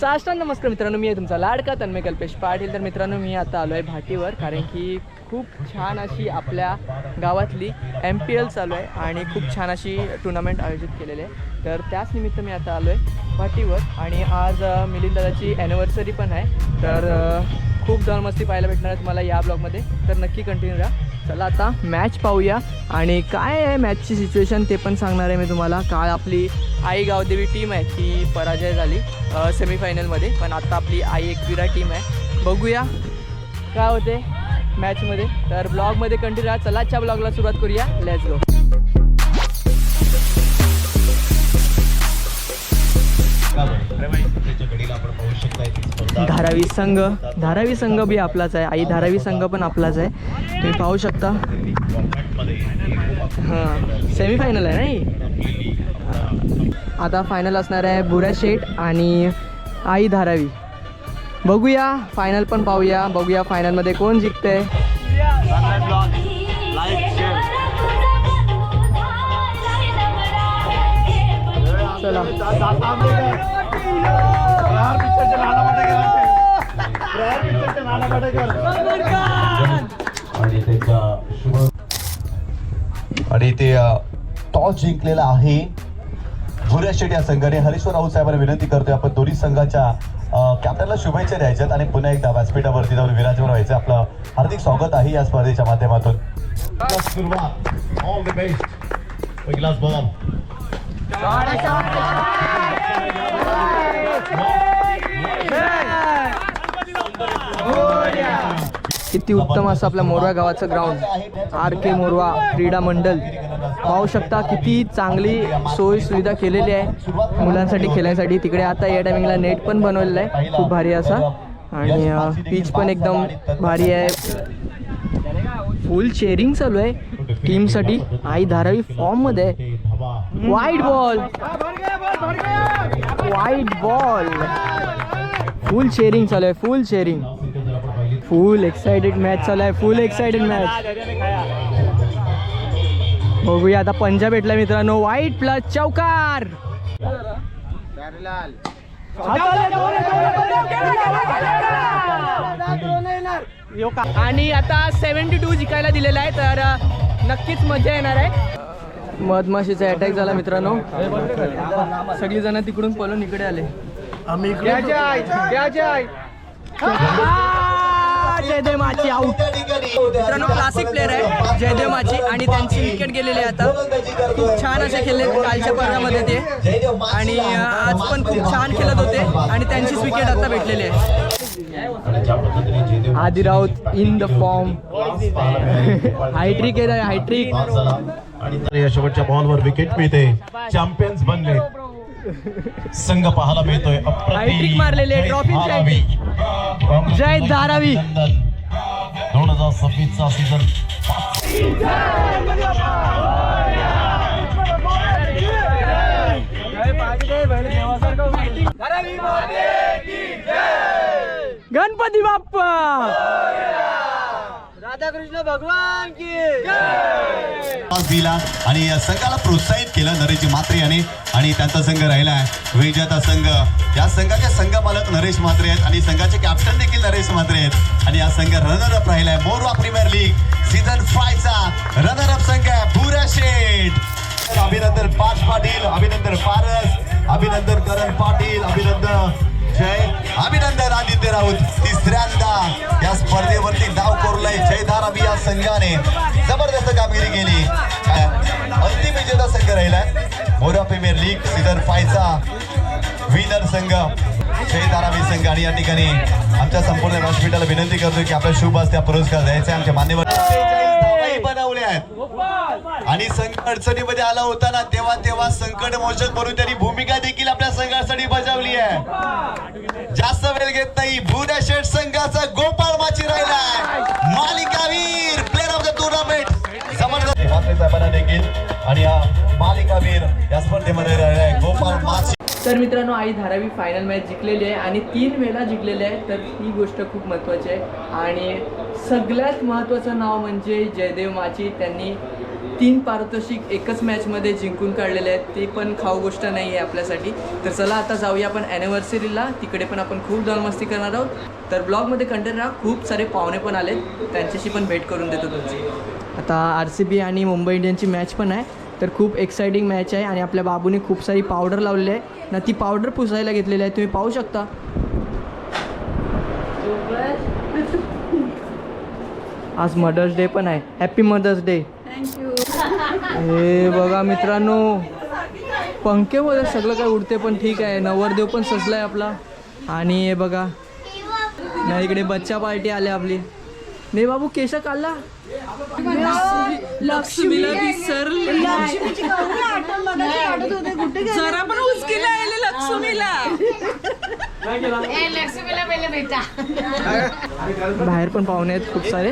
साष्टांग नमस्कार मित्रांनो, मी आहे तुमचा लाडका तन्मय कल्पेश पाटील। तर मित्रांनो, मी आता आलो आहे भाटीवर, कारण की खूप छान अशी आपल्या गावातली MPL चालू आहे आणि खूप छान अशी टुर्नामेंट आयोजित केलेली आहे। तर त्याच निमित्त मी आता आलो आहे भाटीवर आणि आज मिलिंद दादाची ॲनिव्हर्सरी पण आहे। तर खूप धमाल पाहायला भेटणार आहे तुम्हाला या ब्लॉगमध्ये, तर नक्की कंटिन्यू राहा। चला आता मॅच पाहूया आणि काय आहे मॅचची सिच्युएशन ते पण सांगणार आहे मी तुम्हाला। काल आपली आई गावदेवी टीम आहे ती पराजय झाली सेमीफायनलमध्ये, पण आता आपली आई एकविरा टीम आहे। बघूया काय होते मॅचमध्ये, तर ब्लॉगमध्ये कंटिन्यू राहा। चला आजच्या ब्लॉगला सुरुवात करूया, लेट्स गो। धारावी संघ बी आपलाच आहे, आई धारावी संघ पण आपलाच आहे, तुम्ही पाहू शकता। हां, सेमीफायनल आहे नाही, आता फायनल असणार आहे बुऱ्या शेठ आणि आई धारावी। बघूया फायनल पण पाहूया, बघूया फायनलमध्ये कोण जिंकते। चला आणि ते टॉस जिंकलेला आहे भुऱ्या शेठ या संघाने। हरीश्वर राऊत साहेबांना विनंती करतोय आपण दोन्ही संघाच्या कॅप्टनला शुभेच्छा द्यायच्यात आणि पुन्हा एकदा व्यासपीठावरती जाऊन विराजमान व्हायचं। आपलं हार्दिक स्वागत आहे या स्पर्धेच्या माध्यमातून। सुरुवात ऑल द बेस्ट, पहिलाच बॉल किती उत्तम असं आपल्या मोरवा गावाचं ग्राउंड RK मोरवा क्रीडा मंडळ पाहू शकता, किती चांगली सोय सुविधा केलेली आहे मुलांसाठी खेळण्यासाठी। तिकडे आता या टायमिंगला नेट पण बनवलेला आहे खूप भारी असा, आणि पिच पण एकदम भारी आहे। फुल चेअरिंग चालू आहे टीमसाठी। आई धारावी फॉर्ममध्ये आहे। वाईड बॉल फुल चेअरिंग चालू आहे, फुल चेअरिंग, फुल एक्साइटेड मॅच चालू आहे, फुल एक्साइटेड मॅच। बघूया आता पंजा भेटला मित्रांनो, वाईट प्लस चौकार। आणि आता 72 जिंकायला दिलेला आहे, तर नक्कीच मजा येणार आहे। मधमाशीचा अटॅक झाला मित्रांनो, सगळी जण तिकडून पळून इकडे आले। जयदेव माची आउट मित्रांनो, क्लासिक प्लेयर आहे जयदेव माची आणि त्यांची विकेट गेलेली आहे। आता खूप छान असे खेळले कालच्या स्पर्धामध्ये ते, आणि आज पण खूप छान खेळत होते आणि त्यांचीच विकेट आता भेटलेली आहे। आदी Raut in the form, hat-trick आहे, हायट्रिक। आणि या शेवटच्या बॉलवर विकेट मिळते, चॅम्पियन्स बनले संघ पाहायला मिळतोय। हायट्रिक मारलेले ट्रॉफी जय धारावी। 2026 चा सीझन गणपती बाप्पा, राधाकृष्ण भगवान की दिला आणि या संघाला प्रोत्साहित केलं नरेश म्हात्रे याने, आणि त्यांचा संघ राहिलाय विजेता संघ। या संघाचे संघ मालक नरेश म्हात्रे आहेत आणि संघाचे कॅप्टन देखील नरेश म्हात्रे आहेत, आणि हा संघ रनर अप राहिलाय मोरवा प्रीमियर लीग सीझन 5 चा रनर अप संघ आहे भुऱ्या शेठ। अभिनंदन पाच पाटील, अभिनंदन पारस, अभिनंदन करण पाटील, अभिनंदन अभिनंदन आदित्य राऊत। तिसऱ्यांदा या स्पर्धेवरती डाव कोरलाय जय धारावी या संघाने, जबरदस्त कामगिरी केली। अंतिम विजेता संघ राहिलाय मोरवा प्रीमियर लीग सीझन 5 चा विनर संघ जय धारावी संघ। आणि या ठिकाणी आमच्या संपूर्ण व्यासपीठाला विनंती करतोय की आपल्या शुभ हस्ते पुरस्कार द्यायचा। आमच्या मान्यवर बनवले आहेत आणि संघ अडचणीमध्ये आला होता ना, तेव्हा संकट मोचक म्हणून त्यांनी भूमिका देखील आपल्या संघासाठी बजावली आहे। जास्त वेळ घेत नाही, भुऱ्या शेठ संघाचा गोपाळ माची राहिलाय मालिकावीर प्लेअर ऑफ द टुर्नामेंट, जबरदस्त म्हात्रे साहेबांना देखील, आणि हा मालिकावीर या स्पर्धेमध्ये राहिलाय गोपाळ माची। तर मित्रांनो, आई धारावी फायनल मॅच जिंकलेली आहे आणि 3 वेळा जिंकलेली आहे, तर ही गोष्ट खूप महत्त्वाची आहे। आणि सगळ्यात महत्त्वाचं नाव म्हणजे जयदेव माची, त्यांनी 3 पारितोषिक एकच मॅचमध्ये जिंकून काढलेले आहेत. ती पण खाऊ गोष्ट नाही आहे आपल्यासाठी. तर चला आता जाऊया आपण ॲनिव्हर्सरीला. तिकडे पण आपण खूप मस्ती करणार आहोत. तर ब्लॉगमध्ये कंटेंट राहा. खूप सारे पाहुणे पण आलेत, त्यांच्याशी पण भेट करून देतो तुमची. आता RCB आणि मुंबई इंडियनची मॅच पण आहे. तर खूप एक्साइटिंग मॅच आहे आणि आपल्या बाबूने खूप सारी पावडर लावलेली आहे ना, ती पावडर पुसायला घेतलेली आहे, तुम्ही पाहू शकता. आज मदर्स डे पण आहे. Happy mother's day. थँक्यू. हे बघा मित्रांनो, पंखेमध्ये सगळं काय उडते, पण ठीक आहे. नवरदेव पण सजलाय आपला. आणि हे बघा ना, इकडे बच्चा पार्टी आली आपली. नाही बाबू, केस काढला. लक्ष्मीला विसरली. जरा पण उचकी नाही लक्ष्मीला. लक्ष्मीला पहिले भेटा. बाहेर पण पाहुणे आहेत खूप सारे,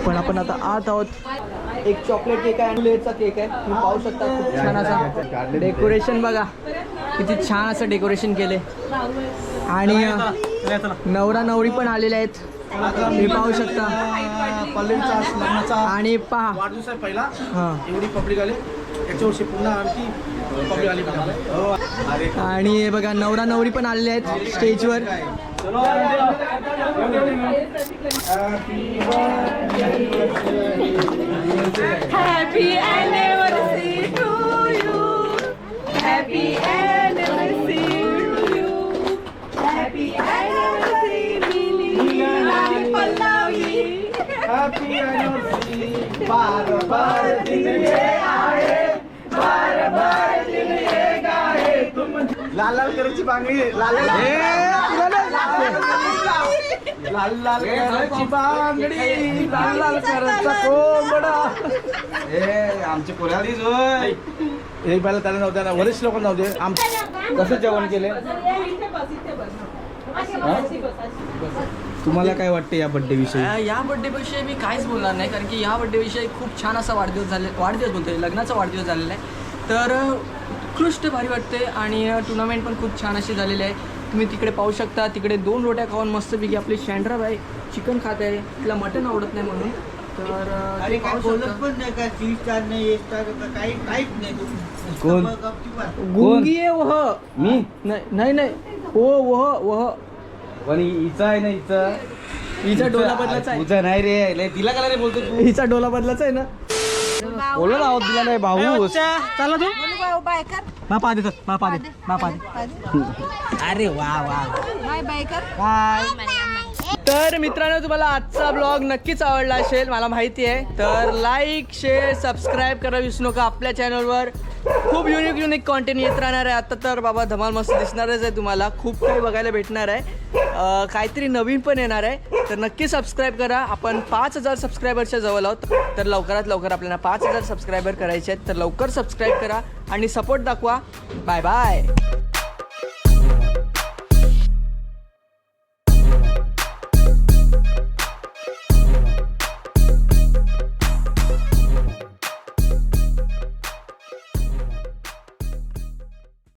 पण आपण आता आत आहोत. एक चॉकलेट केक आहे, प्लेटचा केक आहे, तुम्ही पाहू शकता. खूप छान असा डेकोरेशन बघा, किती छान असं डेकोरेशन केले. आणि नवरा नवरी पण आलेले आहेत, तुम्ही पाहू शकता. आणि पहा वाढदिवस आहे पहिला, हां. एवढी पब्लिक आली, याच्या वर्षी पुन्हा आणखी पब्लिक आली. आणि हे बघा नवरा नवरी पण आलेले आहेत स्टेजवर. Happy anniversary to you. Happy anniversary to you. Happy anniversary Mili आणि पल्लवी. Happy anniversary. बार बार दिन ये आए, बार बार दिन ये गाए. तुम लाल लाल कलरची बांगडी, लाल लाल लाल लाल कलरची बांगडी, लाल लाल कलरचा कोंबडा. हे आमचे कोल्हारीच होय. एक बायला त्याला नव्हत्या ना, वरिष्ठ लोकांना नव्हते. आम कसं जेवण केले. तुम्हाला काय वाटते या बर्थडे विषयी? या बड्डेविषयी मी काहीच बोलणार नाही, कारण की या बड्डेविषयी खूप छान असा वाढदिवस बोलतोय, लग्नाचा वाढदिवस झालेला आहे. तर उत्कृष्ट भारी वाटते. आणि टुर्नामेंट पण खूप छान अशी झालेली आहे. तुम्ही तिकडे पाहू शकता. तिकडे 2 रोट्या खाऊन मस्तपैकी आपली शँड्रा बाई चिकन खात आहे. तिला मटन आवडत नाही म्हणून. तर अरे काय बोलत पण नाही का, 3 स्टार नाही, 1 स्टार काही काहीच नाही. कोण? गुंगी आहे वह. मी नाही नाही हो वह. पण हिचा आहे ना, हिचा डोला बदलाचा आहे. तुझा नाही रे, तिला काय रे बोलतो तू? हिचा डोला बदलाचा आहे ना. बोलो ना, तिला नाही भाऊ. चला तू मापा दे, मापा दे. अरे वा वा. तर मित्रांनो, तुम्हाला आजचा ब्लॉग नक्कीच आवडला असेल, मला माहिती आहे. तर लाईक, शेअर, सबस्क्राईब करा विसरू नका. आपल्या चॅनलवर खूप युनिक कॉन्टेंट येत राहणार आहे. आता तर बाबा धमाल मस्त दिसणारच आहे, तुम्हाला खूप काही बघायला भेटणार आहे. काहीतरी नवीन पण येणार आहे. तर नक्की सबस्क्राईब करा. आपण 5000 सबस्क्रायबरच्या जवळ आहोत. तर लवकरात लवकर आपल्याला 5000 सबस्क्रायबर करायचे आहेत. तर लवकर सबस्क्राईब करा आणि सपोर्ट दाखवा. Bye bye.